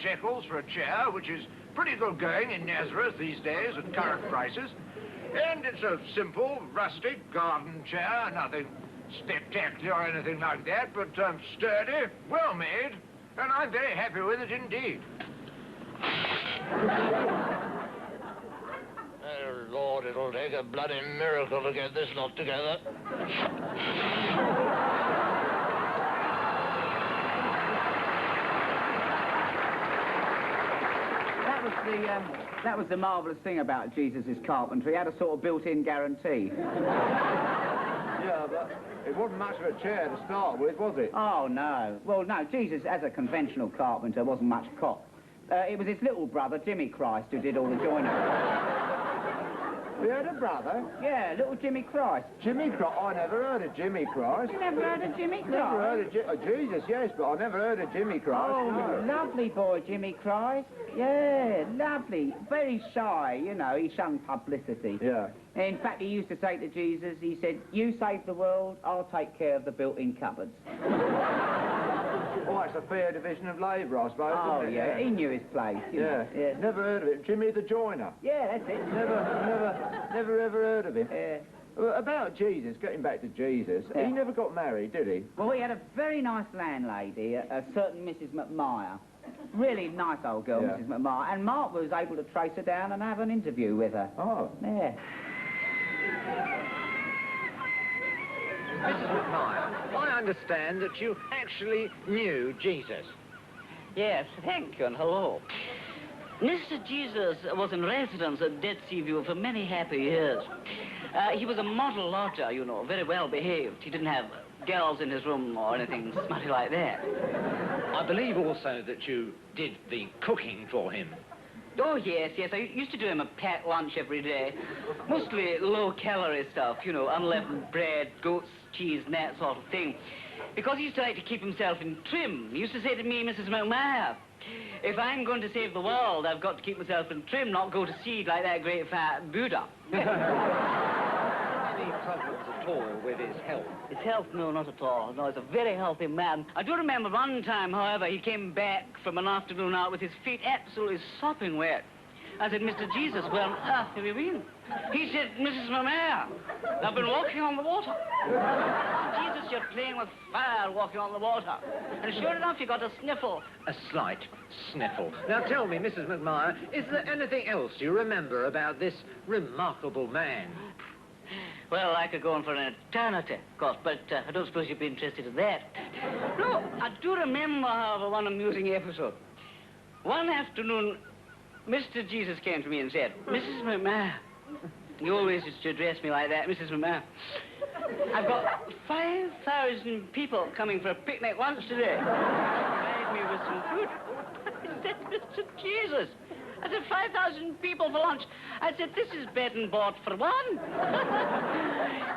shekels for a chair, which is pretty good going in Nazareth these days at current prices. And it's a simple, rustic garden chair, nothing spectacular or anything like that, but sturdy, well made, and I'm very happy with it indeed. Oh, Lord, it'll take a bloody miracle to get this lot together. That was the marvellous thing about Jesus' carpentry. He had a sort of built-in guarantee. Yeah, but it wasn't much of a chair to start with, was it? Oh, no. Well, no, Jesus, as a conventional carpenter, wasn't much cop. It was his little brother, Jimmy Christ, who did all the joinery. You had a brother? Yeah, little Jimmy Christ. Jimmy Christ? I never heard of Jimmy Christ. You never heard of Jimmy Christ? Never heard of Jesus, yes, but I never heard of Jimmy Christ. Oh, no. Lovely boy, Jimmy Christ. Yeah, lovely. Very shy, you know, he shunned publicity. Yeah. In fact, he used to say to Jesus, he said, you save the world, I'll take care of the built-in cupboards. Oh, it's a fair division of labour, I suppose, Oh, isn't it? yeah, he knew his place. You know. Yeah, never heard of it. Jimmy the Joiner. Yeah, that's it. Never ever heard of him. Yeah. Well, about Jesus, getting back to Jesus, Yeah. he never got married, did he? Well, he had a very nice landlady, a certain Mrs. McMire. Really nice old girl, Yeah. Mrs. McMire. And Mark was able to trace her down and have an interview with her. Oh. Yeah. Mrs. McMire, I understand that you actually knew Jesus. Yes, thank you, and hello. Mr. Jesus was in residence at Dead Sea View for many happy years. He was a model lodger, you know, very well behaved. He didn't have girls in his room or anything smutty like that. I believe also that you did the cooking for him. Oh, yes, yes. I used to do him a packed lunch every day. Mostly low-calorie stuff, you know, unleavened bread, goat's cheese, and that sort of thing. Because he used to like to keep himself in trim. He used to say to me, Mrs. McMahon, if I'm going to save the world, I've got to keep myself in trim, not go to seed like that great fat Buddha. Any problems at all with his health? His health? No, not at all. No, he's a very healthy man. I do remember one time, however, he came back from an afternoon out with his feet absolutely sopping wet. I said, Mr. Jesus, where on earth have you been? He said, Mrs. McMahon, I've been walking on the water. Jesus, you're playing with fire walking on the water. And sure enough, you got a sniffle. A slight sniffle. Now tell me, Mrs. McMire, is there anything else you remember about this remarkable man? Well, I could go on for an eternity, of course, but I don't suppose you'd be interested in that. No, I do remember, however, one amusing episode. One afternoon, Mr. Jesus came to me and said, Mrs. McMahon, he always used to address me like that, Mrs. McMahon, I've got 5,000 people coming for a picnic lunch today. Provide me with some food. I said, Mr. Jesus, I said, 5,000 people for lunch. I said, this is bed and board for one.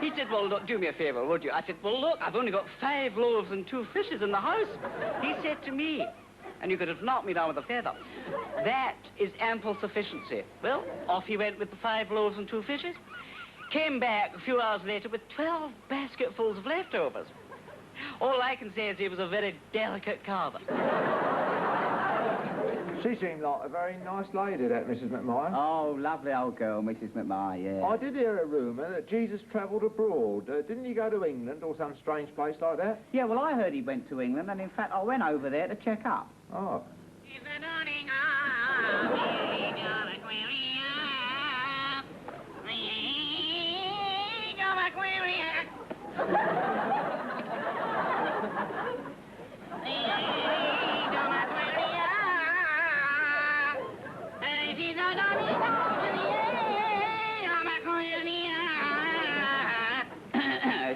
He said, well, look, do me a favor, would you? I said, well, look, I've only got 5 loaves and 2 fishes in the house. He said to me, and you could have knocked me down with a feather, that is ample sufficiency. Well, off he went with the 5 loaves and 2 fishes. Came back a few hours later with 12 basketfuls of leftovers. All I can say is he was a very delicate carver. She seemed like a very nice lady, that Mrs. McMahon. Oh, lovely old girl, Mrs. McMahon, yeah. I did hear a rumour that Jesus travelled abroad. Didn't he go to England or some strange place like that? Yeah, well, I heard he went to England, and in fact, I went over there to check up. Oh.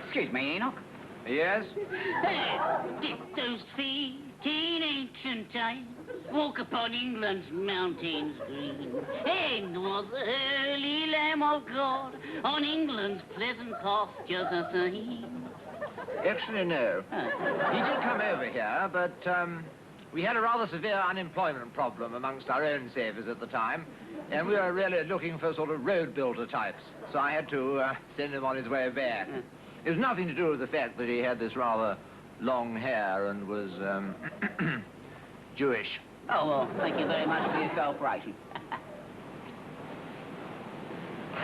Excuse me, Enoch. Yes? Dip those feet in ancient times, walk upon England's mountains green, and was the early Lamb of God on England's pleasant pastures a seen. Actually, no. He did come over here, but we had a rather severe unemployment problem amongst our own savers at the time, and we were really looking for sort of road builder types, so I had to send him on his way back. It was nothing to do with the fact that he had this rather long hair and was Jewish. Oh, well, thank you very much for your cooperation.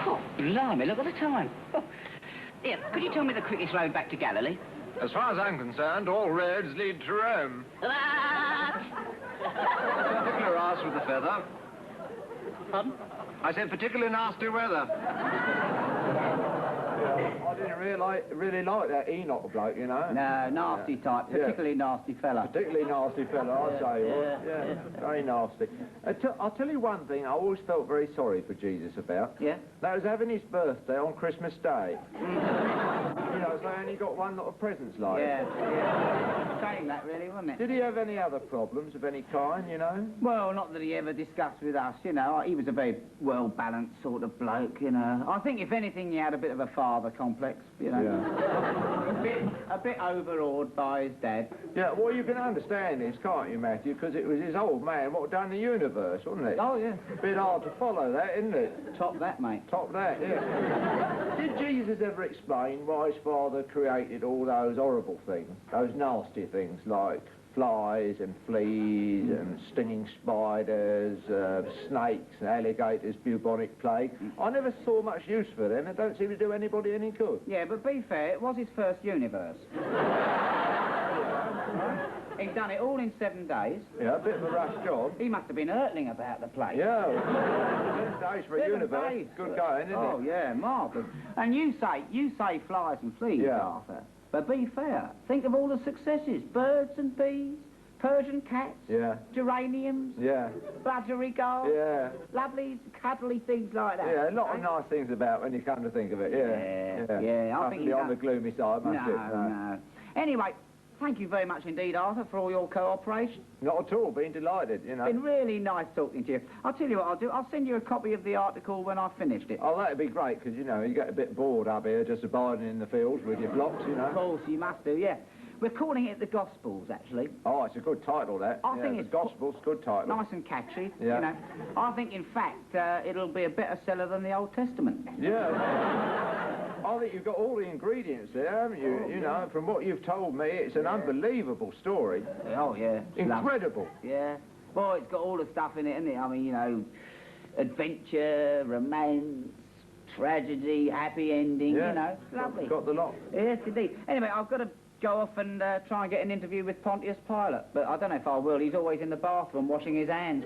Oh, blimey, look at the time. Oh. Here, could you tell me the quickest road back to Galilee? As far as I'm concerned, all roads lead to Rome. Particular ass with the feather. Pardon? I said particularly nasty weather. I didn't really like that Enoch bloke, you know. No, nasty type, particularly nasty fella. Particularly nasty fella, I'd say. Yeah, very nasty. I'll tell you one thing I always felt very sorry for Jesus about. Yeah? That was having his birthday on Christmas Day. You know, so I only got one lot of presents like it. Shame that, really, wasn't it? Did he have any other problems of any kind, you know? Well, not that he ever discussed with us, you know. He was a very well-balanced sort of bloke, you know. I think, if anything, he had a bit of a father complex, you know. Yeah. a bit overawed by his dad. Yeah, well, you can understand this, can't you, Matthew? Because it was his old man what done the universe, wasn't it? Oh, yeah. Bit hard to follow that, isn't it? Top that, mate. Top that, yeah. Did Jesus ever explain why his father created all those horrible things? Those nasty things like flies and fleas and stinging spiders, snakes, alligators, bubonic plague. I never saw much use for them. It don't seem to do anybody any good. Yeah, but be fair, it was his first universe. He'd done it all in 7 days. Yeah, a bit of a rush job. He must have been hurtling about the place. Yeah, 7 days for a 7 universe. days. Good going, isn't Oh, it? yeah, marvellous. And you say flies and fleas, Yeah. Arthur. But be fair. Think of all the successes. Birds and bees, Persian cats, Yeah, geraniums, yeah, budgerigars, yeah. lovely, cuddly things like that. Yeah, a lot of nice things about when you come to think of it, Yeah, I Must think be he on does. the gloomy side, must it? No. Anyway, thank you very much indeed, Arthur, for all your cooperation. Not at all, been delighted, you know. It's been really nice talking to you. I'll tell you what I'll do. I'll send you a copy of the article when I've finished it. Oh, that'd be great, because, you know, you get a bit bored up here just abiding in the fields with your blocks, you Of know. course, you must do, yeah. We're calling it the Gospels, actually. Oh, it's a good title, that. I think the it's Gospel's good title. Nice and catchy, Yeah. you know. I think, in fact, it'll be a better seller than the Old Testament. Yeah. I think you've got all the ingredients there, haven't you? You know, from what you've told me, it's an unbelievable story. Oh, yeah. It's lovely. Incredible. Yeah. Well, it's got all the stuff in it, isn't it? I mean, you know, adventure, romance, tragedy, happy ending, Yeah. you know. It's lovely. Got the lot. Yes, indeed. Anyway, I've got to go off and try and get an interview with Pontius Pilate, but I don't know if I will. He's always in the bathroom washing his hands.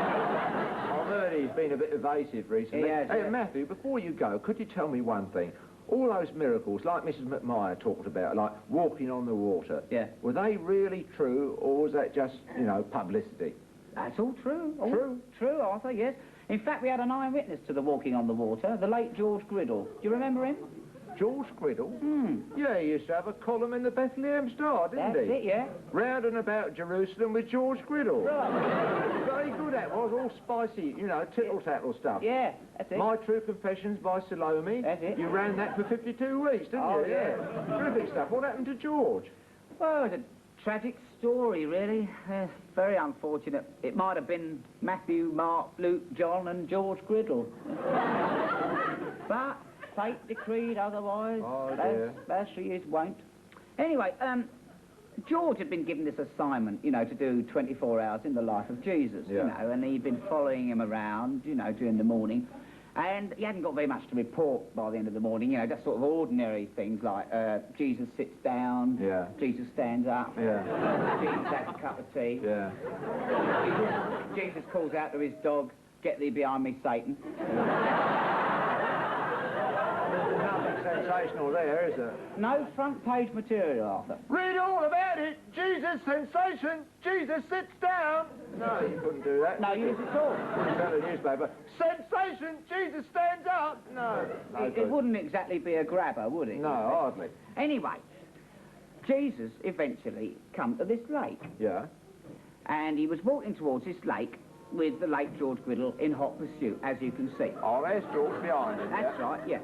I've heard he's been a bit evasive recently. He has, Hey, yeah. Matthew, before you go, could you tell me one thing? All those miracles, like Mrs. McMyer talked about, like walking on the water, Yeah. were they really true, or was that just, you know, publicity? That's all true. All True? True, Arthur, yes. In fact, we had an eyewitness to the walking on the water, the late George Griddle. Do you remember him? George Griddle? Yeah, he used to have a column in the Bethlehem Star, didn't That's he? it, yeah. Round and about Jerusalem with George Griddle. Right. Very good that was, all spicy, you know, tittle-tattle stuff. Yeah, that's it. My True Confessions by Salome. That's it. You ran that for 52 weeks, didn't Oh, you? yeah. Terrific stuff. What happened to George? Well, it's a tragic story, really. Very unfortunate. It might have been Matthew, Mark, Luke, John and George Griddle. But fate decreed otherwise. Oh, dear. As she is wont. Anyway, George had been given this assignment, you know, to do 24 hours in the life of Jesus, you Yeah. know, and he'd been following him around, you know, during the morning. And he hadn't got very much to report by the end of the morning, you know, just sort of ordinary things like Jesus sits down, Yeah. Jesus stands up, Yeah. Jesus has a cup of tea, Yeah. Jesus calls out to his dog, "Get thee behind me, Satan." Nothing sensational there, is there? No front page material, Arthur. Read all about it. Jesus sensation. Jesus sits down. No, you couldn't do that. No use at all. Couldn't sell a newspaper. Sensation. Jesus stands up. No. No It good. wouldn't exactly be a grabber, would it? No, hardly. Anyway, Jesus eventually come to this lake, Yeah. and he was walking towards this lake with the late George Griddle in hot pursuit, as you can see. Oh, there's George behind him. That's right, yeah.